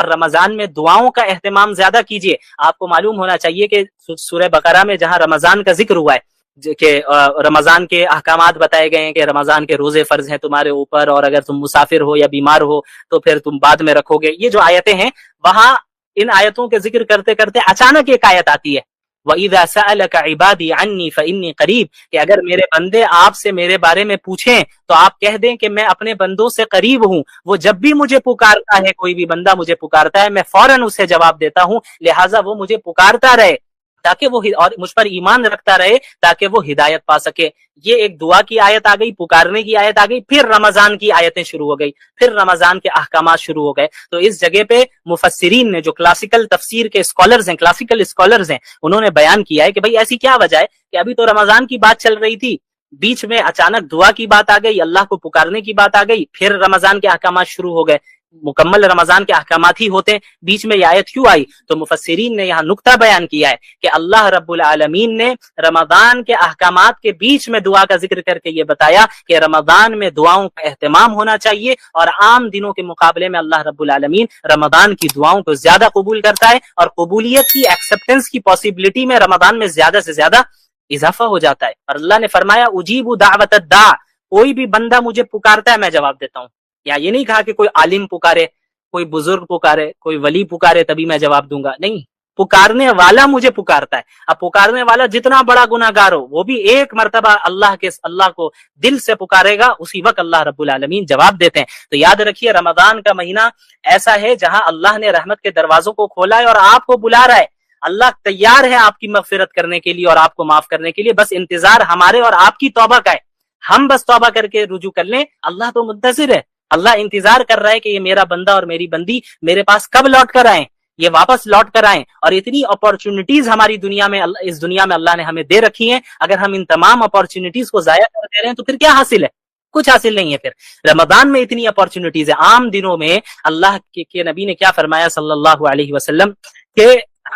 اور رمضان میں دعاؤں کا اہتمام زیادہ کیجیے۔ آپ کو معلوم ہونا چاہیے کہ سورہ بقرہ میں جہاں رمضان کا ذکر ہوا ہے کہ رمضان کے احکامات بتائے گئے ہیں کہ رمضان کے روزے فرض ہیں تمہارے اوپر، اور اگر تم مسافر ہو یا بیمار ہو تو پھر تم بعد میں رکھو گے، یہ جو آیتیں ہیں وہاں ان آیتوں کے ذکر کرتے کرتے اچانک ایک آیت آتی ہے وَإِذَا سَأَلَكَ عِبَادِي عَنِّي فَإِنِّي قَرِيبٌ، کہ اگر میرے بندے آپ سے میرے بارے میں پوچھیں تو آپ کہہ دیں کہ میں اپنے بندوں سے قریب ہوں، وہ جب بھی مجھے پکارتا ہے، کوئی بھی بندہ مجھے پکارتا ہے میں فوراً اسے جواب دیتا ہوں، لہٰذا وہ مجھے پکارتا رہے تاکہ وہ اور مجھ پر ایمان رکھتا رہے تاکہ وہ ہدایت پا سکے۔ یہ ایک دعا کی آیت آ گئی، پکارنے کی آیت آ گئی، پھر رمضان کی آیتیں شروع ہو گئی، پھر رمضان کے احکامات شروع ہو گئے۔ تو اس جگہ پہ مفسرین نے، جو کلاسیکل تفسیر کے اسکالرز ہیں، کلاسیکل اسکالرز ہیں، انہوں نے بیان کیا ہے کہ بھئی ایسی کیا وجہ ہے کہ ابھی تو رمضان کی بات چل رہی تھی، بیچ میں اچانک دعا کی بات آ گئی، اللہ کو پکارنے کی بات آ گئی، پھر رمضان کے احکامات شروع ہو گئے، مکمل رمضان کے احکامات ہی ہوتے ہیں، بیچ میں یہ آیت کیوں آئی؟ تو مفسرین نے یہاں نقطہ بیان کیا ہے کہ اللہ رب العالمین نے رمضان کے احکامات کے بیچ میں دعا کا ذکر کر کے یہ بتایا کہ رمضان میں دعاؤں کا اہتمام ہونا چاہیے، اور عام دنوں کے مقابلے میں اللہ رب العالمین رمضان کی دعاؤں کو زیادہ قبول کرتا ہے، اور قبولیت کی، ایکسیپٹنس کی پاسبلٹی میں رمضان میں زیادہ سے زیادہ اضافہ ہو جاتا ہے۔ اور اللہ نے فرمایا اجیب دعوت الداع، کوئی بھی بندہ مجھے پکارتا ہے میں جواب دیتا ہوں۔ یا یہ نہیں کہا کہ کوئی عالم پکارے، کوئی بزرگ پکارے، کوئی ولی پکارے تبھی میں جواب دوں گا، نہیں، پکارنے والا مجھے پکارتا ہے۔ اب پکارنے والا جتنا بڑا گناہ گار ہو، وہ بھی ایک مرتبہ اللہ کو دل سے پکارے گا، اسی وقت اللہ رب العالمین جواب دیتے ہیں۔ تو یاد رکھیے رمضان کا مہینہ ایسا ہے جہاں اللہ نے رحمت کے دروازوں کو کھولا ہے اور آپ کو بلا رہا ہے۔ اللہ تیار ہے آپ کی مغفرت کرنے کے لیے اور آپ کو معاف کرنے کے لیے، بس انتظار ہمارے اور آپ کی توبہ کا ہے۔ ہم بس توبہ کر کے رجوع کر لیں، اللہ تو منتظر ہے، اللہ انتظار کر رہا ہے کہ یہ میرا بندہ اور میری بندی میرے پاس کب لوٹ کر آئیں، یہ واپس لوٹ کر آئیں۔ اور اتنی اپارچونٹیز ہماری دنیا میں، اس دنیا میں اللہ نے ہمیں دے رکھی ہیں، اگر ہم ان تمام اپارچونٹیز کو ضائع کر دے رہے ہیں تو پھر کیا حاصل ہے؟ کچھ حاصل نہیں ہے۔ پھر رمضان میں اتنی اپارچونٹیز ہے۔ عام دنوں میں اللہ کے نبی نے کیا فرمایا صلی اللہ علیہ وسلم کہ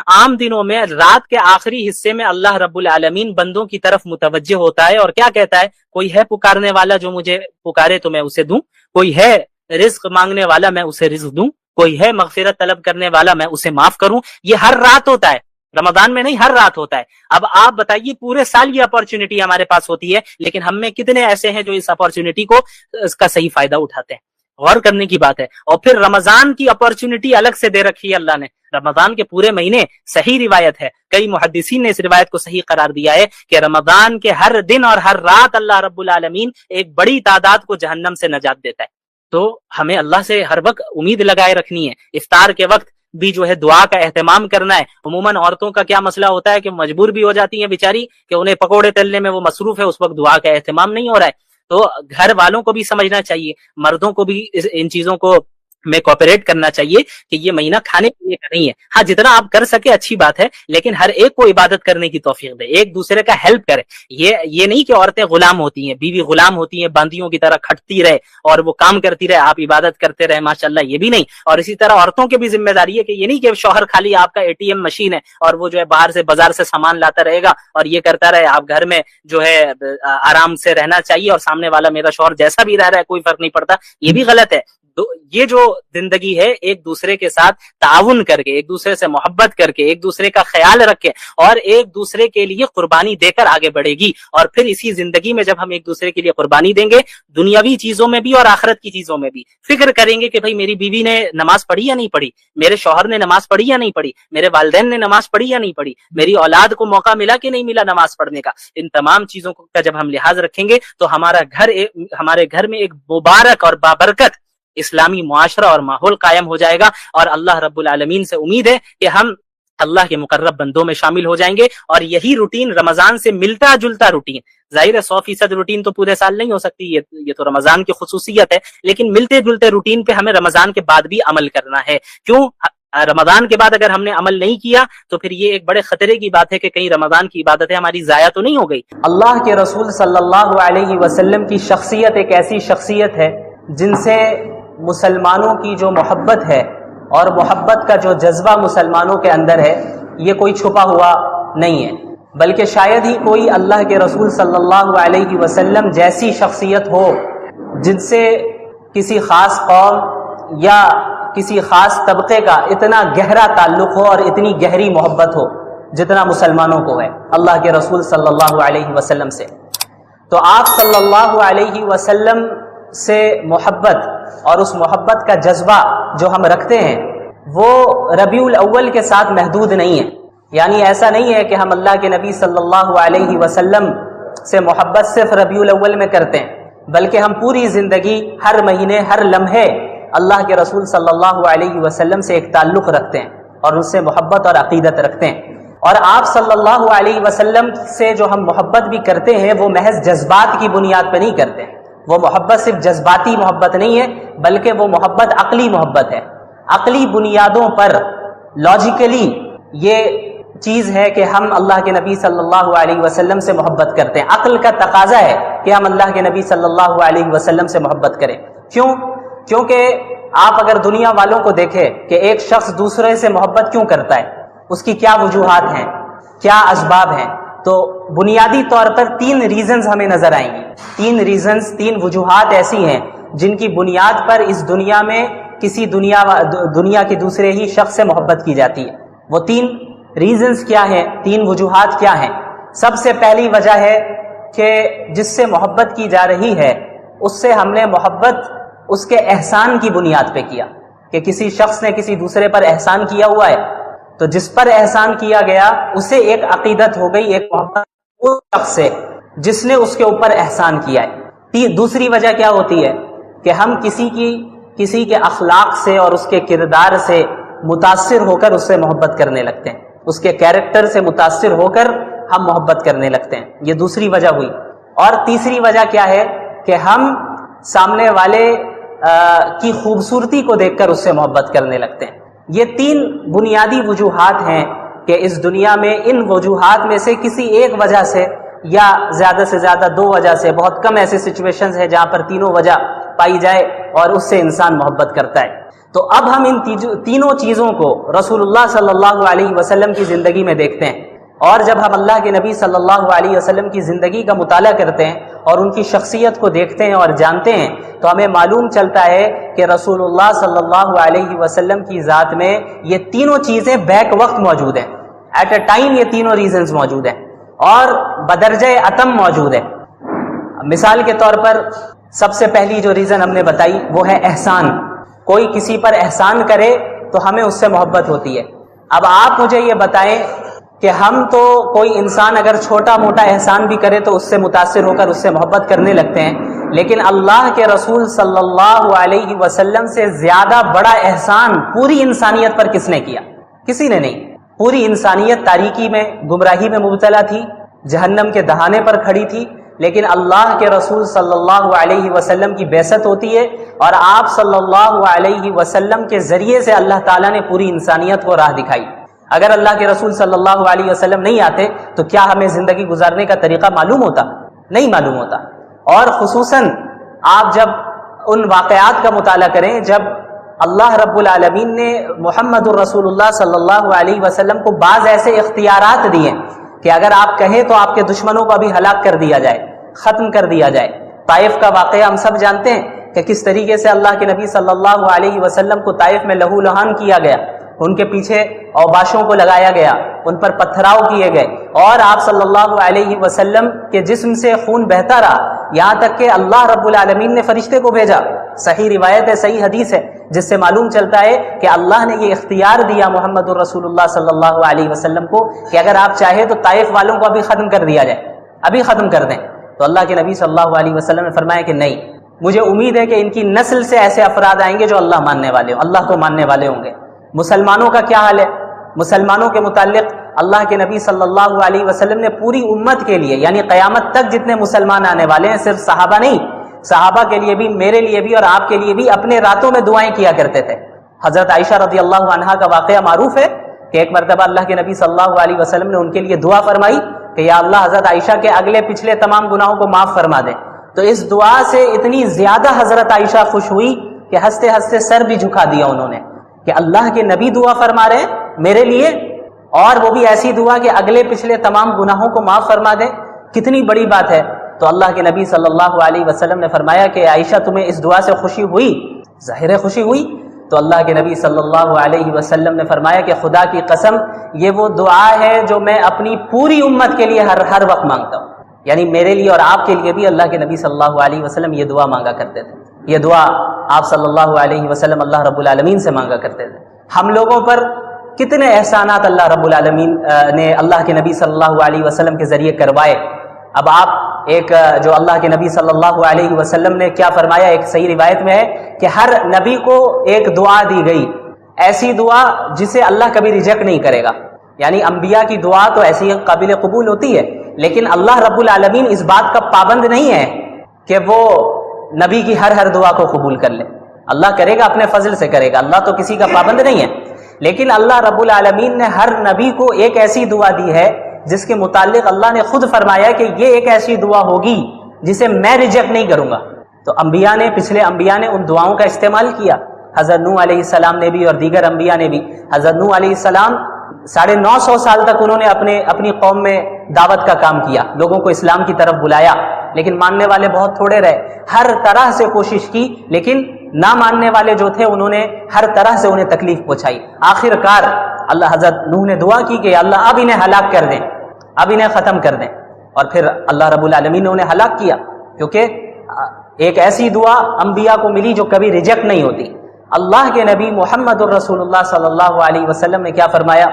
عام دنوں میں رات کے آخری حصے میں اللہ رب العالمین بندوں کی طرف متوجہ ہوتا ہے اور کیا کہتا ہے؟ کوئی ہے پکارنے والا جو مجھے پکارے تو میں اسے دوں، کوئی ہے رزق مانگنے والا میں اسے رزق دوں، کوئی ہے مغفرت طلب کرنے والا میں اسے معاف کروں۔ یہ ہر رات ہوتا ہے، رمضان میں نہیں، ہر رات ہوتا ہے۔ اب آپ بتائیے پورے سال یہ اپارچونٹی ہمارے پاس ہوتی ہے، لیکن ہم میں کتنے ایسے ہیں جو اس اپارچونٹی کو، اس کا صحیح فائدہ اٹھاتے ہیں؟ غور کرنے کی بات ہے۔ اور پھر رمضان کی اپارچونٹی الگ سے دے رکھی ہے اللہ نے، رمضان کے پورے مہینے۔ صحیح روایت ہے، کئی محدثین نے اس روایت کو صحیح قرار دیا ہے کہ رمضان کے ہر دن اور ہر رات اللہ رب العالمین ایک بڑی تعداد کو جہنم سے نجات دیتا ہے۔ تو ہمیں اللہ سے ہر وقت امید لگائے رکھنی ہے۔ افطار کے وقت بھی جو ہے دعا کا اہتمام کرنا ہے۔ عموماً عورتوں کا کیا مسئلہ ہوتا ہے کہ مجبور بھی ہو جاتی ہیں بیچاری کہ انہیں پکوڑے تلنے میں وہ مصروف ہے، اس وقت دعا کا اہتمام نہیں ہو رہا ہے۔ تو گھر والوں کو بھی سمجھنا چاہیے، مردوں کو بھی ان چیزوں کو میں کوپریٹ کرنا چاہیے کہ یہ مہینہ کھانے پینے کا نہیں ہے۔ ہاں جتنا آپ کر سکے اچھی بات ہے، لیکن ہر ایک کو عبادت کرنے کی توفیق دے، ایک دوسرے کا ہیلپ کرے۔ یہ نہیں کہ عورتیں غلام ہوتی ہیں، بیوی غلام ہوتی ہیں، باندیوں کی طرح کھٹتی رہے اور وہ کام کرتی رہے، آپ عبادت کرتے رہے ماشاءاللہ، یہ بھی نہیں۔ اور اسی طرح عورتوں کی بھی ذمہ داری ہے کہ یہ نہیں کہ شوہر خالی آپ کا ATM مشین ہے اور وہ جو ہے باہر سے بازار سے سامان لاتا رہے گا اور یہ کرتا رہے، آپ گھر میں جو ہے آرام سے رہنا چاہیے اور سامنے والا میرا شوہر جیسا بھی رہ رہا ہے کوئی فرق نہیں پڑتا، یہ بھی غلط ہے۔ یہ جو زندگی ہے ایک دوسرے کے ساتھ تعاون کر کے، ایک دوسرے سے محبت کر کے، ایک دوسرے کا خیال رکھ کے اور ایک دوسرے کے لیے قربانی دے کر آگے بڑھے گی۔ اور پھر اسی زندگی میں جب ہم ایک دوسرے کے لیے قربانی دیں گے، دنیاوی چیزوں میں بھی اور آخرت کی چیزوں میں بھی، فکر کریں گے کہ بھئی میری بیوی نے نماز پڑھی یا نہیں پڑھی، میرے شوہر نے نماز پڑھی یا نہیں پڑھی، میرے والدین نے نماز پڑھی یا نہیں پڑھی، میری اولاد کو موقع ملا کہ نہیں ملا نماز پڑھنے کا۔ ان تمام چیزوں کا جب ہم لحاظ رکھیں گے تو ہمارے گھر میں ایک مبارک اور بابرکت اسلامی معاشرہ اور ماحول قائم ہو جائے گا، اور اللہ رب العالمین سے امید ہے کہ ہم اللہ کے مقرب بندوں میں شامل ہو جائیں گے۔ اور یہی روٹین رمضان سے ملتا جلتا روٹین، ظاہر ہے 100% روٹین تو پورے سال نہیں ہو سکتی، یہ تو رمضان کی خصوصیت ہے، لیکن ملتے جلتے روٹین پہ ہمیں رمضان کے بعد بھی عمل کرنا ہے۔ کیوں؟ رمضان کے بعد اگر ہم نے عمل نہیں کیا تو پھر یہ ایک بڑے خطرے کی بات ہے کہ کہیں رمضان کی عبادتیں ہماری ضائع تو نہیں ہو گئی۔ اللہ کے رسول صلی اللہ علیہ وسلم کی شخصیت ایک ایسی شخصیت ہے جن سے مسلمانوں کی جو محبت ہے اور محبت کا جو جذبہ مسلمانوں کے اندر ہے یہ کوئی چھپا ہوا نہیں ہے، بلکہ شاید ہی کوئی اللہ کے رسول صلی اللہ علیہ وسلم جیسی شخصیت ہو جن سے کسی خاص قوم یا کسی خاص طبقے کا اتنا گہرا تعلق ہو اور اتنی گہری محبت ہو جتنا مسلمانوں کو ہے اللہ کے رسول صلی اللہ علیہ وسلم سے. تو آپ صلی اللہ علیہ وسلم سے محبت اور اس محبت کا جذبہ جو ہم رکھتے ہیں وہ ربیع الاول کے ساتھ محدود نہیں ہے. یعنی ایسا نہیں ہے کہ ہم اللہ کے نبی صلی اللہ علیہ وسلم سے محبت صرف ربیع الاول میں کرتے ہیں، بلکہ ہم پوری زندگی، ہر مہینے، ہر لمحے اللہ کے رسول صلی اللہ علیہ وسلم سے ایک تعلق رکھتے ہیں اور ان سے محبت اور عقیدت رکھتے ہیں. اور آپ صلی اللہ علیہ وسلم سے جو ہم محبت بھی کرتے ہیں وہ محض جذبات کی بنیاد پہ نہیں کرتے. وہ محبت صرف جذباتی محبت نہیں ہے، بلکہ وہ محبت عقلی محبت ہے. عقلی بنیادوں پر لاجیکلی یہ چیز ہے کہ ہم اللہ کے نبی صلی اللہ علیہ وسلم سے محبت کرتے ہیں. عقل کا تقاضا ہے کہ ہم اللہ کے نبی صلی اللہ علیہ وسلم سے محبت کریں. کیونکہ آپ اگر دنیا والوں کو دیکھیں کہ ایک شخص دوسرے سے محبت کیوں کرتا ہے، اس کی کیا وجوہات ہیں، کیا اسباب ہیں، تو بنیادی طور پر 3 ریزنز ہمیں نظر آئیں گی. 3 وجوہات ایسی ہیں جن کی بنیاد پر اس دنیا میں کسی دنیا کی دوسرے ہی شخص سے محبت کی جاتی ہے. وہ 3 ریزنز کیا ہیں، 3 وجوہات کیا ہیں؟ سب سے پہلی وجہ ہے کہ جس سے محبت کی جا رہی ہے اس سے ہم نے محبت اس کے احسان کی بنیاد پہ کیا، کہ کسی شخص نے کسی دوسرے پر احسان کیا ہوا ہے تو جس پر احسان کیا گیا اسے ایک عقیدت ہو گئی، ایک محبت اس شخص سے جس نے اس کے اوپر احسان کیا ہے. دوسری وجہ کیا ہوتی ہے کہ ہم کسی کے اخلاق سے اور اس کے کردار سے متاثر ہو کر اس سے محبت کرنے لگتے ہیں، اس کے کیریکٹر سے متاثر ہو کر ہم محبت کرنے لگتے ہیں. یہ دوسری وجہ ہوئی. اور تیسری وجہ کیا ہے کہ ہم سامنے والے کی خوبصورتی کو دیکھ کر اس سے محبت کرنے لگتے ہیں. یہ 3 بنیادی وجوہات ہیں کہ اس دنیا میں ان وجوہات میں سے کسی ایک وجہ سے یا زیادہ سے زیادہ 2 وجہ سے، بہت کم ایسے سچویشنز ہیں جہاں پر تینوں وجہ پائی جائے اور اس سے انسان محبت کرتا ہے. تو اب ہم ان تینوں چیزوں کو رسول اللہ صلی اللہ علیہ وسلم کی زندگی میں دیکھتے ہیں، اور جب ہم اللہ کے نبی صلی اللہ علیہ وسلم کی زندگی کا مطالعہ کرتے ہیں اور ان کی شخصیت کو دیکھتے ہیں اور جانتے ہیں تو ہمیں معلوم چلتا ہے کہ رسول اللہ صلی اللہ علیہ وسلم کی ذات میں یہ تینوں چیزیں بیک وقت موجود ہیں. ایٹ اے ٹائم یہ تینوں ریزنز موجود ہیں اور بدرجہ اتم موجود ہے. مثال کے طور پر سب سے پہلی جو ریزن ہم نے بتائی وہ ہے احسان. کوئی کسی پر احسان کرے تو ہمیں اس سے محبت ہوتی ہے. اب آپ مجھے یہ بتائیں کہ ہم تو کوئی انسان اگر چھوٹا موٹا احسان بھی کرے تو اس سے متاثر ہو کر اس سے محبت کرنے لگتے ہیں، لیکن اللہ کے رسول صلی اللہ علیہ وسلم سے زیادہ بڑا احسان پوری انسانیت پر کس نے کیا؟ کسی نے نہیں. پوری انسانیت تاریکی میں، گمراہی میں مبتلا تھی، جہنم کے دہانے پر کھڑی تھی، لیکن اللہ کے رسول صلی اللہ علیہ وسلم کی بعثت ہوتی ہے اور آپ صلی اللہ علیہ وسلم کے ذریعے سے اللہ تعالیٰ نے پوری انسانیت کو راہ دکھائی. اگر اللہ کے رسول صلی اللہ علیہ وسلم نہیں آتے تو کیا ہمیں زندگی گزارنے کا طریقہ معلوم ہوتا؟ نہیں معلوم ہوتا. اور خصوصاً آپ جب ان واقعات کا مطالعہ کریں جب اللہ رب العالمین نے محمد الرسول اللہ صلی اللہ علیہ وسلم کو بعض ایسے اختیارات دیے کہ اگر آپ کہیں تو آپ کے دشمنوں کو بھی ہلاک کر دیا جائے، ختم کر دیا جائے. طائف کا واقعہ ہم سب جانتے ہیں کہ کس طریقے سے اللہ کے نبی صلی اللہ علیہ وسلم کو طائف میں لہو لہان کیا گیا، ان کے پیچھے اوباشوں کو لگایا گیا، ان پر پتھراؤ کیے گئے اور آپ صلی اللہ علیہ وسلم کے جسم سے خون بہتا رہا، یہاں تک کہ اللہ رب العالمین نے فرشتے کو بھیجا. صحیح روایت ہے، صحیح حدیث ہے جس سے معلوم چلتا ہے کہ اللہ نے یہ اختیار دیا محمد الرسول اللہ صلی اللہ علیہ وسلم کو کہ اگر آپ چاہیں تو طائف والوں کو ابھی ختم کر دیا جائے، ابھی ختم کر دیں. تو اللہ کے نبی صلی اللہ علیہ وسلم نے فرمایا کہ نہیں، مجھے امید ہے کہ ان کی نسل سے ایسے افراد آئیں گے جو اللہ ماننے والے ہوں، اللہ کو ماننے والے ہوں گے. مسلمانوں کا کیا حال ہے؟ مسلمانوں کے متعلق اللہ کے نبی صلی اللہ علیہ وسلم نے پوری امت کے لیے، یعنی قیامت تک جتنے مسلمان آنے والے ہیں، صرف صحابہ نہیں، صحابہ کے لیے بھی، میرے لیے بھی اور آپ کے لیے بھی اپنے راتوں میں دعائیں کیا کرتے تھے. حضرت عائشہ رضی اللہ عنہا کا واقعہ معروف ہے کہ ایک مرتبہ اللہ کے نبی صلی اللہ علیہ وسلم نے ان کے لیے دعا فرمائی کہ یا اللہ حضرت عائشہ کے اگلے پچھلے تمام گناہوں کو معاف فرما دے. تو اس دعا سے اتنی زیادہ حضرت عائشہ خوش ہوئی کہ ہنستے ہنستے سر بھی جھکا دیا انہوں نے کہ اللہ کے نبی دعا فرما رہے ہیں میرے لیے، اور وہ بھی ایسی دعا کہ اگلے پچھلے تمام گناہوں کو معاف فرما دیں. کتنی بڑی بات ہے. تو اللہ کے نبی صلی اللہ علیہ وسلم نے فرمایا کہ عائشہ تمہیں اس دعا سے خوشی ہوئی؟ ظاہر ہے خوشی ہوئی. تو اللہ کے نبی صلی اللہ علیہ وسلم نے فرمایا کہ خدا کی قسم یہ وہ دعا ہے جو میں اپنی پوری امت کے لیے ہر وقت مانگتا ہوں. یعنی میرے لیے اور آپ کے لیے بھی اللہ کے نبی صلی اللہ علیہ وسلم یہ دعا مانگا کرتے تھے. یہ دعا آپ صلی اللہ علیہ وسلم اللہ رب العالمین سے مانگا کرتے تھے. ہم لوگوں پر کتنے احسانات اللہ رب العالمین نے اللہ کے نبی صلی اللہ علیہ وسلم کے ذریعے کروائے. اب آپ ایک جو اللہ کے نبی صلی اللہ علیہ وسلم نے کیا فرمایا، ایک صحیح روایت میں ہے کہ ہر نبی کو ایک دعا دی گئی، ایسی دعا جسے اللہ کبھی ریجیکٹ نہیں کرے گا. یعنی انبیاء کی دعا تو ایسی قابل قبول ہوتی ہے، لیکن اللہ رب العالمین اس بات کا پابند نہیں ہے کہ وہ نبی کی ہر دعا کو قبول کر لے. اللہ کرے گا، اپنے فضل سے کرے گا، اللہ تو کسی کا پابند نہیں ہے. لیکن اللہ رب العالمین نے ہر نبی کو ایک ایسی دعا دی ہے جس کے متعلق اللہ نے خود فرمایا کہ یہ ایک ایسی دعا ہوگی جسے میں ریجیکٹ نہیں کروں گا. تو انبیاء نے، پچھلے انبیاء نے ان دعاؤں کا استعمال کیا. حضرت نوح علیہ السلام نے بھی اور دیگر انبیاء نے بھی. حضرت نوح علیہ السلام 950 سال تک انہوں نے اپنی قوم میں دعوت کا کام کیا، لوگوں کو اسلام کی طرف بلایا، لیکن ماننے والے بہت تھوڑے رہے. ہر طرح سے کوشش کی، لیکن نہ ماننے والے جو تھے انہوں نے ہر طرح سے انہیں تکلیف پہنچائی. آخر کار حضرت نوح نے دعا کی کہ اللہ اب انہیں ہلاک کر دیں، اب انہیں ختم کر دیں. اور پھر اللہ رب العالمین نے انہیں ہلاک کیا، کیونکہ ایک ایسی دعا انبیاء کو ملی جو کبھی ریجیکٹ نہیں ہوتی. اللہ کے نبی محمد الرسول اللہ صلی اللہ علیہ وسلم نے کیا فرمایا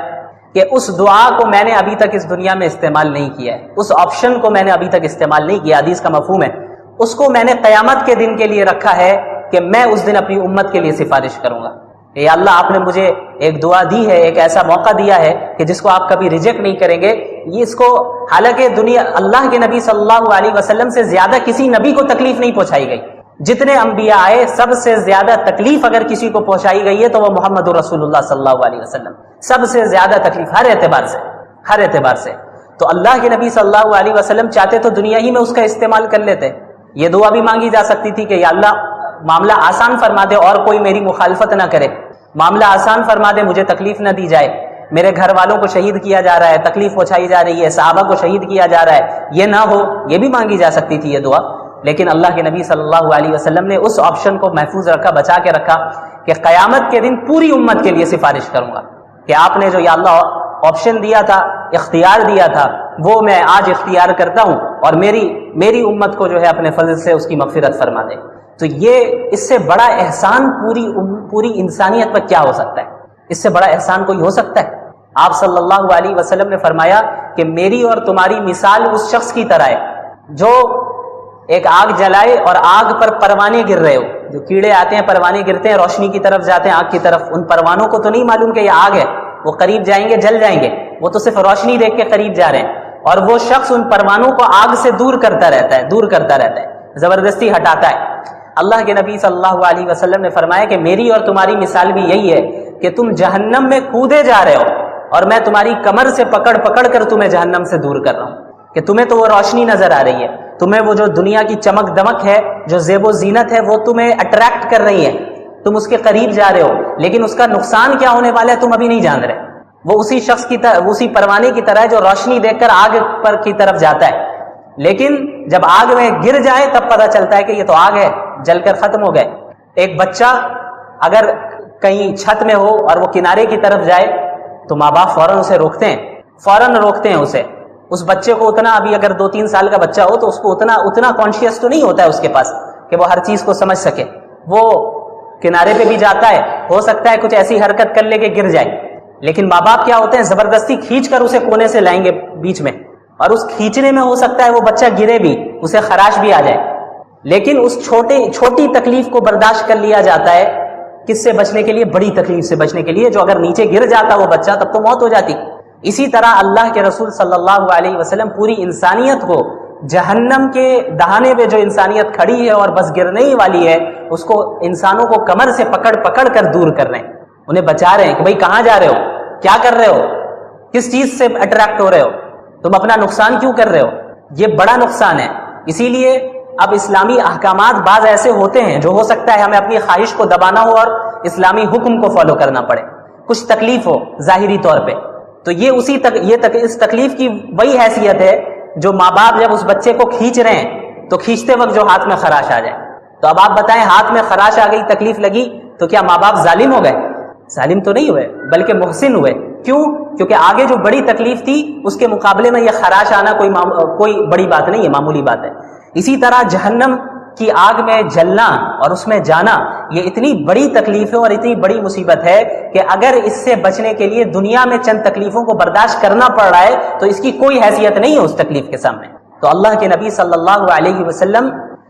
کہ اس دعا کو میں نے ابھی تک اس دنیا میں استعمال نہیں کیا ہے، اس آپشن کو میں نے ابھی تک استعمال نہیں کیا. حدیث کا مفہوم ہے اس کو میں نے قیامت کے دن کے لیے رکھا ہے کہ میں اس دن اپنی امت کے لیے سفارش کروں گا. اے اللہ، آپ نے مجھے ایک دعا دی ہے، ایک ایسا موقع دیا ہے کہ جس کو آپ کبھی ریجیکٹ نہیں کریں گے. یہ اس کو حالانکہ اللہ کے نبی صلی اللہ علیہ وسلم سے زیادہ کسی نبی کو تکلیف نہیں پہنچائی گئی. جتنے انبیاء آئے سب سے زیادہ تکلیف اگر کسی کو پہنچائی گئی ہے تو وہ محمد الرسول اللہ صلی اللہ علیہ وسلم. سب سے زیادہ تکلیف ہر اعتبار سے. تو اللہ کے نبی صلی اللہ علیہ وسلم چاہتے تو دنیا ہی میں اس کا استعمال کر لیتے. یہ دعا بھی مانگی جا سکتی تھی کہ یا اللہ معاملہ آسان فرما دے اور کوئی میری مخالفت نہ کرے، معاملہ آسان فرما دے، مجھے تکلیف نہ دی جائے، میرے گھر والوں کو شہید کیا جا رہا ہے، تکلیف پہنچائی جا رہی ہے، صحابہ کو شہید کیا جا رہا ہے، یہ نہ ہو. یہ بھی مانگی جا سکتی تھی یہ دعا. لیکن اللہ کے نبی صلی اللہ علیہ وسلم نے اس آپشن کو محفوظ رکھا، بچا کے رکھا کہ قیامت کے دن پوری امت کے لیے سفارش کروں گا کہ آپ نے جو یا اللہ آپشن دیا تھا، اختیار دیا تھا، وہ میں آج اختیار کرتا ہوں اور میری امت کو جو ہے اپنے فضل سے اس کی مغفرت فرما دے. تو یہ اس سے بڑا احسان پوری انسانیت پر کیا ہو سکتا ہے؟ اس سے بڑا احسان کوئی ہو سکتا ہے؟ آپ صلی اللہ علیہ وسلم نے فرمایا کہ میری اور تمہاری مثال اس شخص کی طرح ہے جو ایک آگ جلائے اور آگ پر پروانے گر رہے ہو. جو کیڑے آتے ہیں، پروانے گرتے ہیں، روشنی کی طرف جاتے ہیں، آگ کی طرف. ان پروانوں کو تو نہیں معلوم کہ یہ آگ ہے، وہ قریب جائیں گے جل جائیں گے، وہ تو صرف روشنی دیکھ کے قریب جا رہے ہیں. اور وہ شخص ان پروانوں کو آگ سے دور کرتا رہتا ہے، زبردستی ہٹاتا ہے. اللہ کے نبی صلی اللہ علیہ وسلم نے فرمایا کہ میری اور تمہاری مثال بھی یہی ہے کہ تم جہنم میں کودے جا رہے ہو اور میں تمہاری کمر سے پکڑ کر تمہیں جہنم سے دور کر رہا ہوں. کہ تمہیں تو وہ روشنی نظر آ رہی ہے، تمہیں وہ جو دنیا کی چمک دمک ہے، جو زیب و زینت ہے، وہ تمہیں اٹریکٹ کر رہی ہے، تم اس کے قریب جا رہے ہو، لیکن اس کا نقصان کیا ہونے والا ہے تم ابھی نہیں جان رہے. وہ اسی شخص کی طرح، اسی پروانے کی طرح ہے جو روشنی دیکھ کر آگ پر کی طرف جاتا ہے، لیکن جب آگ میں گر جائے تب پتہ چلتا ہے کہ یہ تو آگ ہے، جل کر ختم ہو گئے. ایک بچہ اگر کہیں چھت میں ہو اور وہ کنارے کی طرف جائے تو ماں باپ فوراً اسے روکتے ہیں اسے. اس بچے کو اتنا، ابھی اگر 2-3 سال کا بچہ ہو تو اس کو اتنا کانشیس تو نہیں ہوتا ہے اس کے پاس کہ وہ ہر چیز کو سمجھ سکے. وہ کنارے پہ بھی جاتا ہے، ہو سکتا ہے کچھ ایسی حرکت کر لے کہ گر جائے، لیکن ماں باپ کیا ہوتے ہیں، زبردستی کھینچ کر اسے کونے سے لائیں گے بیچ میں، اور اس کھینچنے میں ہو سکتا ہے وہ بچہ گرے بھی، اسے خراش بھی آ جائے. لیکن اس چھوٹی تکلیف کو برداشت کر لیا جاتا ہے. کس سے بچنے کے لیے؟ بڑی تکلیف سے بچنے کے لیے، جو اگر نیچے گر جاتا وہ بچہ تب تو موت ہو جاتی. اسی طرح اللہ کے رسول صلی اللہ علیہ وسلم پوری انسانیت کو، جہنم کے دہانے پہ جو انسانیت کھڑی ہے اور بس گرنے ہی والی ہے، اس کو، انسانوں کو کمر سے پکڑ کر دور کر رہے ہیں، انہیں بچا رہے ہیں کہ بھئی کہاں جا رہے ہو، کیا کر رہے ہو، کس چیز سے اٹریکٹ ہو رہے ہو، تم اپنا نقصان کیوں کر رہے ہو. یہ بڑا نقصان ہے. اسی لیے اب اسلامی احکامات بعض ایسے ہوتے ہیں جو ہو سکتا ہے ہمیں اپنی خواہش کو دبانا ہو اور اسلامی حکم کو فالو کرنا پڑے، کچھ تکلیف ہو ظاہری طور پہ، تو یہ اس تکلیف کی وہی حیثیت ہے جو ماں باپ جب اس بچے کو کھینچ رہے ہیں تو کھینچتے وقت جو ہاتھ میں خراش آ جائے، تو اب آپ بتائیں ہاتھ میں خراش آ گئی, تکلیف لگی, تو کیا ماں باپ ظالم ہو گئے؟ ظالم تو نہیں ہوئے بلکہ محسن ہوئے. کیوں؟ کیونکہ آگے جو بڑی تکلیف تھی اس کے مقابلے میں یہ خراش آنا کوئی بڑی بات نہیں ہے, معمولی بات ہے. اسی طرح جہنم کی آگ میں جلنا اور اس میں جانا یہ اتنی بڑی تکلیف ہے اور اتنی بڑی مصیبت ہے کہ اگر اس سے بچنے کے لیے دنیا میں چند تکلیفوں کو برداشت کرنا پڑ رہا ہے تو اس کی کوئی حیثیت نہیں ہے اس تکلیف کے سامنے. تو اللہ کے نبی صلی اللہ علیہ وسلم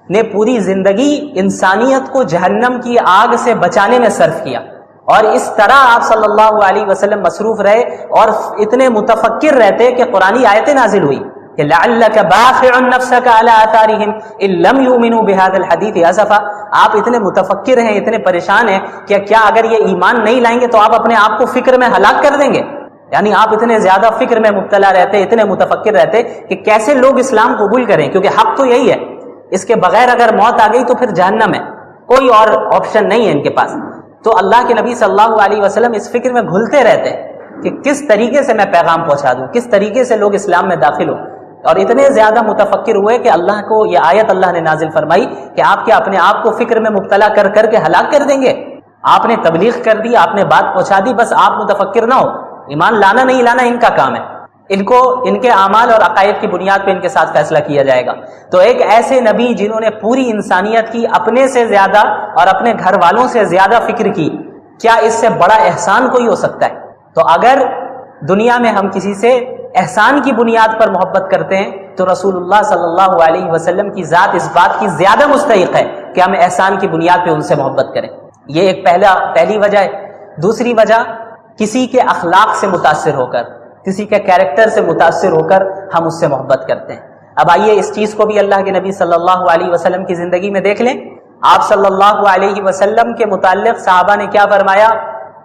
نے پوری زندگی انسانیت کو جہنم کی آگ سے بچانے میں صرف کیا, اور اس طرح آپ صلی اللہ علیہ وسلم مصروف رہے اور اتنے متفکر رہتے کہ قرآنی آیتیں نازل ہوئی کہ لعلک باخع نفسک علی آثارہم ان لم یؤمنوا بہذا الحدیث اسفا. آپ اتنے متفکر ہیں, اتنے پریشان ہیں کہ کیا اگر یہ ایمان نہیں لائیں گے تو آپ اپنے آپ کو فکر میں ہلاک کر دیں گے. یعنی آپ اتنے زیادہ فکر میں مبتلا رہتے, اتنے متفکر رہتے کہ کیسے لوگ اسلام قبول کریں, کیونکہ حق تو یہی ہے. اس کے بغیر اگر موت آ گئی تو پھر جہنم ہے, کوئی اور آپشن نہیں ہے ان کے پاس. تو اللہ کے نبی صلی اللہ علیہ وسلم اس فکر میں گھلتے رہتے کہ کس طریقے سے میں پیغام پہنچا دوں, کس طریقے سے لوگ اسلام میں داخل ہوں. اور اتنے زیادہ متفکر ہوئے کہ اللہ کو یہ آیت اللہ نے نازل فرمائی کہ آپ کیا اپنے آپ کو فکر میں مبتلا کر کر کے ہلاک کر دیں گے؟ آپ نے تبلیغ کر دی, آپ نے بات پہنچا دی, بس آپ متفکر نہ ہو. ایمان لانا نہیں لانا ان کا کام ہے, ان کو ان کے اعمال اور عقائد کی بنیاد پہ ان کے ساتھ فیصلہ کیا جائے گا. تو ایک ایسے نبی جنہوں نے پوری انسانیت کی اپنے سے زیادہ اور اپنے گھر والوں سے زیادہ فکر کی, کیا اس سے بڑا احسان کوئی ہو سکتا ہے؟ تو اگر دنیا میں ہم کسی سے احسان کی بنیاد پر محبت کرتے ہیں تو رسول اللہ صلی اللہ علیہ وسلم کی ذات اس بات کی زیادہ مستحق ہے کہ ہم احسان کی بنیاد پہ ان سے محبت کریں. یہ ایک پہلی وجہ ہے. دوسری وجہ, کسی کے اخلاق سے متاثر ہو کر, کسی کے کیریکٹر سے متاثر ہو کر ہم اس سے محبت کرتے ہیں. اب آئیے اس چیز کو بھی اللہ کے نبی صلی اللہ علیہ وسلم کی زندگی میں دیکھ لیں. آپ صلی اللہ علیہ وسلم کے متعلق صحابہ نے کیا فرمایا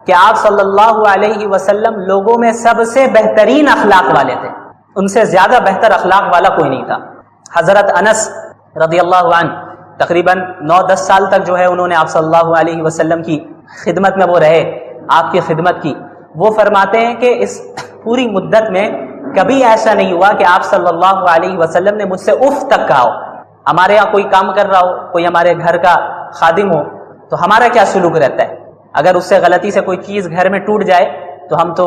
کہ آپ صلی اللہ علیہ وسلم لوگوں میں سب سے بہترین اخلاق والے تھے, ان سے زیادہ بہتر اخلاق والا کوئی نہیں تھا. حضرت انس رضی اللہ عنہ تقریباً 9-10 سال تک جو ہے انہوں نے آپ صلی اللہ علیہ وسلم کی خدمت میں وہ رہے, آپ کی خدمت کی. وہ فرماتے ہیں کہ اس پوری مدت میں کبھی ایسا نہیں ہوا کہ آپ صلی اللہ علیہ وسلم نے مجھ سے اف تک کہا ہو. ہمارے یہاں کوئی کام کر رہا ہو, کوئی ہمارے گھر کا خادم ہو, تو ہمارا کیا سلوک رہتا ہے؟ اگر اس سے غلطی سے کوئی چیز گھر میں ٹوٹ جائے تو ہم تو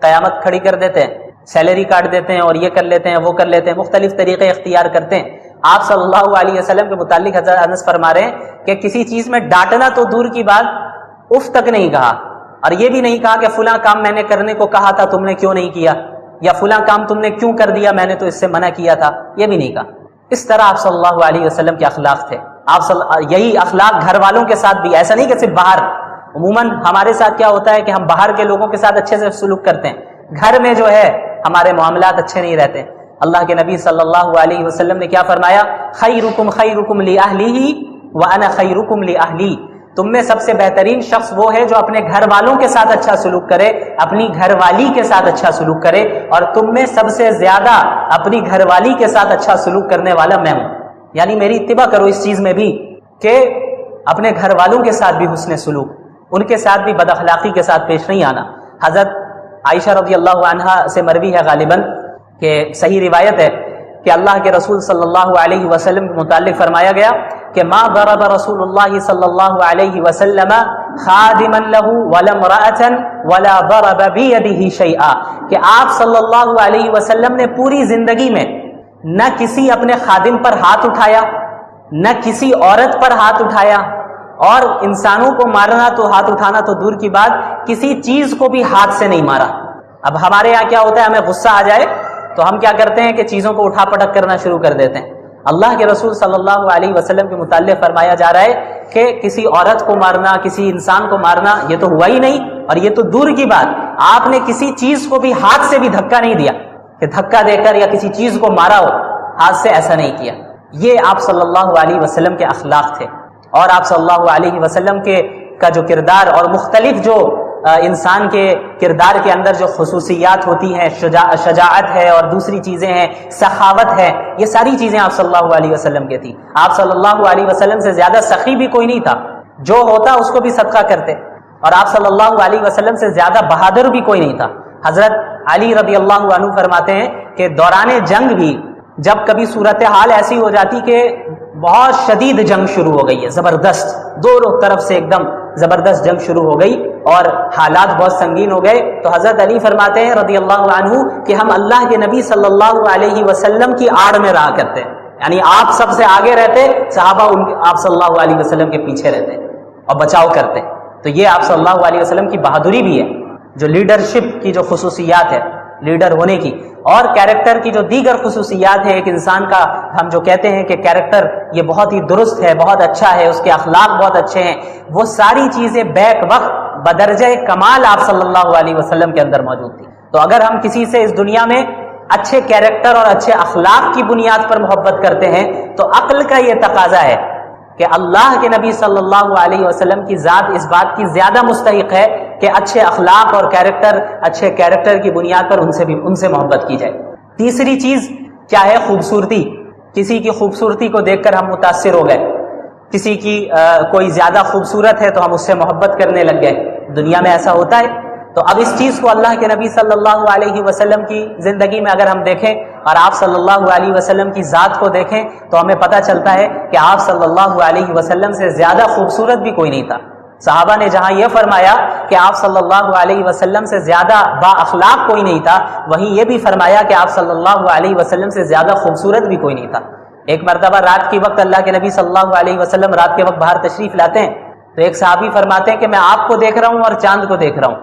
قیامت کھڑی کر دیتے ہیں, سیلری کاٹ دیتے ہیں اور یہ کر لیتے ہیں, وہ کر لیتے ہیں, مختلف طریقے اختیار کرتے ہیں. آپ صلی اللہ علیہ وسلم کے متعلق حضرت انس فرما رہے ہیں کہ کسی چیز میں ڈانٹنا تو دور کی بات, اف تک نہیں کہا, اور یہ بھی نہیں کہا کہ فلاں کام میں نے کرنے کو کہا تھا تم نے کیوں نہیں کیا, یا فلاں کام تم نے کیوں کر دیا, میں نے تو اس سے منع کیا تھا, یہ بھی نہیں کہا. اس طرح آپ صلی اللہ علیہ وسلم کے اخلاق تھے. یہی اخلاق گھر والوں کے ساتھ بھی, ایسا نہیں کہ صرف باہر. عموماً ہمارے ساتھ کیا ہوتا ہے کہ ہم باہر کے لوگوں کے ساتھ اچھے سے سلوک کرتے ہیں, گھر میں جو ہے ہمارے معاملات اچھے نہیں رہتے. اللہ کے نبی صلی اللہ علیہ وسلم نے کیا فرمایا, خیرکم خیرکم لأہلہ وانا خیرکم لأہلی. تم میں سب سے بہترین شخص وہ ہے جو اپنے گھر والوں کے ساتھ اچھا سلوک کرے, اپنی گھر والی کے ساتھ اچھا سلوک کرے, اور تم میں سب سے زیادہ اپنی گھر والی کے ساتھ اچھا سلوک کرنے والا میں ہوں. یعنی میری اتباع کرو اس چیز میں بھی کہ اپنے گھر والوں کے ساتھ بھی حسن سلوک, ان کے ساتھ بھی بد اخلاقی کے ساتھ پیش نہیں آنا. حضرت عائشہ رضی اللہ عنہا سے مروی ہے غالباً کہ صحیح روایت ہے کہ اللہ کے رسول صلی اللہ علیہ وسلم کے متعلق فرمایا گیا کہ ما ضرب رسول اللہ صلی اللہ علیہ وسلم خادما له ولا امرأة ولا ضرب بيده شيئا, کہ آپ صلی اللہ علیہ وسلم نے پوری زندگی میں نہ کسی اپنے خادم پر ہاتھ اٹھایا, نہ کسی عورت پر ہاتھ اٹھایا, اور انسانوں کو مارنا تو ہاتھ اٹھانا تو دور کی بات, کسی چیز کو بھی ہاتھ سے نہیں مارا. اب ہمارے یہاں کیا ہوتا ہے, ہمیں غصہ آ جائے تو ہم کیا کرتے ہیں کہ چیزوں کو اٹھا پٹک کرنا شروع کر دیتے ہیں. اللہ کے رسول صلی اللہ علیہ وسلم کے متعلق فرمایا جا رہا ہے کہ کسی عورت کو مارنا, کسی انسان کو مارنا یہ تو ہوا ہی نہیں, اور یہ تو دور کی بات, آپ نے کسی چیز کو بھی ہاتھ سے بھی دھکا نہیں دیا کہ دھکا دے کر یا کسی چیز کو مارا ہو, ہاتھ سے ایسا نہیں کیا. یہ آپ صلی اللہ علیہ وسلم کے اخلاق تھے. اور آپ صلی اللہ علیہ وسلم کا جو کردار اور مختلف جو انسان کے کردار کے اندر جو خصوصیات ہوتی ہیں, شجاعت ہے اور دوسری چیزیں ہیں, سخاوت ہے, یہ ساری چیزیں آپ صلی اللہ علیہ وسلم کے تھی. آپ صلی اللہ علیہ وسلم سے زیادہ سخی بھی کوئی نہیں تھا, جو ہوتا اس کو بھی صدقہ کرتے. اور آپ صلی اللہ علیہ وسلم سے زیادہ بہادر بھی کوئی نہیں تھا. حضرت علی رضی اللہ عنہ فرماتے ہیں کہ دوران جنگ بھی جب کبھی صورتحال ایسی ہو جاتی کہ بہت شدید جنگ شروع ہو گئی ہے، زبردست، دونوں طرف سے ایک دم زبردست جنگ شروع ہو گئی اور حالات بہت سنگین ہو گئے. تو حضرت علی فرماتے ہیں رضی اللہ عنہ کہ ہم اللہ کے نبی صلی اللہ علیہ وسلم کی آڑ میں رہا کرتے، یعنی آپ سب سے آگے رہتے، صحابہ آپ صلی اللہ علیہ وسلم کے پیچھے رہتے اور بچاؤ کرتے. تو یہ آپ صلی اللہ علیہ وسلم کی بہادری بھی ہے، جو لیڈرشپ کی جو خصوصیات ہے، لیڈر ہونے کی، اور کیریکٹر کی جو دیگر خصوصیات ہے. ایک انسان کا ہم جو کہتے ہیں کہ کیریکٹر یہ بہت ہی درست ہے، بہت اچھا ہے، اس کے اخلاق بہت اچھے ہیں، وہ ساری چیزیں بیک وقت بدرجہ کمال آپ صلی اللہ علیہ وسلم کے اندر موجود تھی. تو اگر ہم کسی سے اس دنیا میں اچھے کیریکٹر اور اچھے اخلاق کی بنیاد پر محبت کرتے ہیں تو عقل کا یہ تقاضا ہے کہ اللہ کے نبی صلی اللہ علیہ وسلم کی ذات اس بات کی زیادہ مستحق ہے کہ اچھے اخلاق اور اچھے کیریکٹر کی بنیاد پر ان سے محبت کی جائے. تیسری چیز کیا ہے؟ خوبصورتی. کسی کی خوبصورتی کو دیکھ کر ہم متاثر ہو گئے، کسی کی کوئی زیادہ خوبصورت ہے تو ہم اس سے محبت کرنے لگ گئے. دنیا میں ایسا ہوتا ہے. تو اب اس چیز کو اللہ کے نبی صلی اللہ علیہ وسلم کی زندگی میں اگر ہم دیکھیں اور آپ صلی اللہ علیہ وسلم کی ذات کو دیکھیں تو ہمیں پتہ چلتا ہے کہ آپ صلی اللہ علیہ وسلم سے زیادہ خوبصورت بھی کوئی نہیں تھا. صحابہ نے جہاں یہ فرمایا کہ آپ صلی اللہ علیہ وسلم سے زیادہ با اخلاق کوئی نہیں تھا، وہیں یہ بھی فرمایا کہ آپ صلی اللہ علیہ وسلم سے زیادہ خوبصورت بھی کوئی نہیں تھا. ایک مرتبہ رات کے وقت اللہ کے نبی صلی اللہ علیہ وسلم رات کے وقت باہر تشریف لاتے ہیں تو ایک صحابی فرماتے ہیں کہ میں آپ کو دیکھ رہا ہوں اور چاند کو دیکھ رہا ہوں،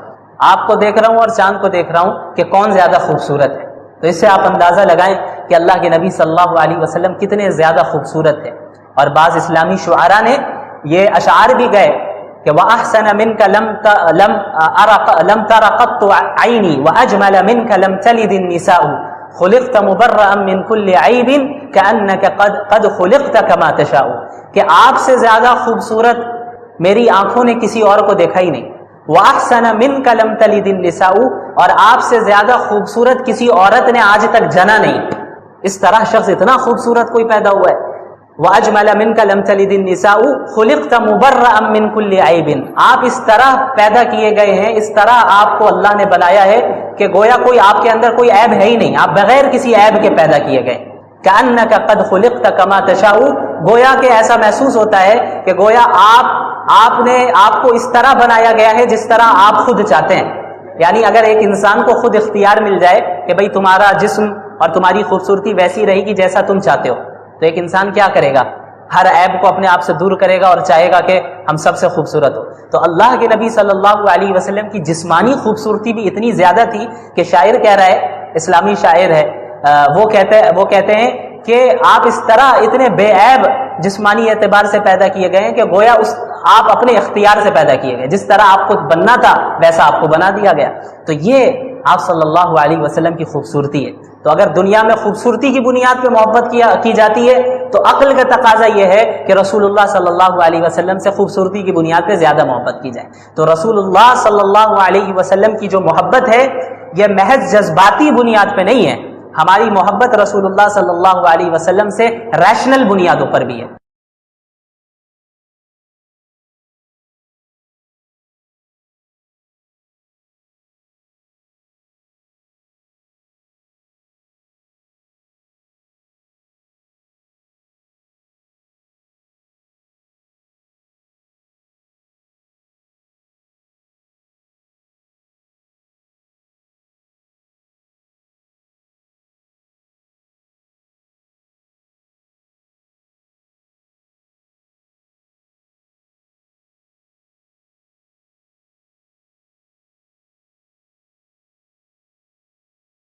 آپ کو دیکھ رہا ہوں اور چاند کو دیکھ رہا ہوں کہ کون زیادہ خوبصورت ہے. تو اس سے آپ اندازہ لگائیں کہ اللہ کے نبی صلی اللہ علیہ وسلم کتنے زیادہ خوبصورت ہے. اور بعض اسلامی شعراء نے یہ اشعار بھی گئے کہ وَأَحْسَنَ مِنْكَ لَمْ تَرَ قَطُّ عَيْنِي وَأَجْمَلَ مِنْكَ لَمْ تَلِدِ النِّسَاءُ خُلِقْتَ مُبَرَّأً مِنْ كُلِّ عَيْبٍ كَأَنَّكَ قَدْ خُلِقْتَ كَمَا تَشَاءُ، کہ آپ سے زیادہ خوبصورت میری آنکھوں نے کسی اور کو دیکھا ہی نہیں. وَأَحْسَنَ مِنْكَ لَمْ تَلِدِ النِّسَاءُ، اور آپ سے زیادہ خوبصورت کسی عورت نے آج تک جنا نہیں. اس طرح شخص اتنا خوبصورت کوئی پیدا ہوا ہے. وَأَجْمَلَ مِنْكَ لَمْ تَلِدِ النِّسَاءُ خُلِقْتَ مُبَرَّأً مِنْ كُلِّ عَيْبٍ، آپ اس طرح پیدا کیے گئے ہیں، اس طرح آپ کو اللہ نے بنایا ہے کہ گویا کوئی آپ کے اندر کوئی عیب ہے ہی نہیں، آپ بغیر کسی عیب کے پیدا کیے گئے. كَأَنَّكَ قَدْ خُلِقْتَ كَمَا تَشَاءُ، گویا کہ ایسا محسوس ہوتا ہے کہ گویا آپ کو اس طرح بنایا گیا ہے جس طرح آپ خود چاہتے ہیں. یعنی اگر ایک انسان کو خود اختیار مل جائے کہ بھئی تمہارا جسم اور تمہاری خوبصورتی ویسی رہے گی جیسا تم چاہتے ہو، تو ایک انسان کیا کرے گا؟ ہر عیب کو اپنے آپ سے دور کرے گا اور چاہے گا کہ ہم سب سے خوبصورت ہو. تو اللہ کے نبی صلی اللہ علیہ وسلم کی جسمانی خوبصورتی بھی اتنی زیادہ تھی کہ شاعر کہہ رہا ہے، اسلامی شاعر ہے، وہ کہتے ہیں کہ آپ اس طرح اتنے بے عیب جسمانی اعتبار سے پیدا کیے گئے ہیں کہ گویا آپ اپنے اختیار سے پیدا کیے گئے، جس طرح آپ کو بننا تھا ویسا آپ کو بنا دیا گیا. تو یہ آپ صلی اللہ علیہ وسلم کی خوبصورتی ہے. تو اگر دنیا میں خوبصورتی کی بنیاد پہ محبت کی جاتی ہے تو عقل کا تقاضا یہ ہے کہ رسول اللہ صلی اللہ علیہ وسلم سے خوبصورتی کی بنیاد پہ زیادہ محبت کی جائے. تو رسول اللہ صلی اللہ علیہ وسلم کی جو محبت ہے یہ محض جذباتی بنیاد پہ نہیں ہے، ہماری محبت رسول اللہ صلی اللہ علیہ وسلم سے ریشنل بنیادوں پر بھی ہے.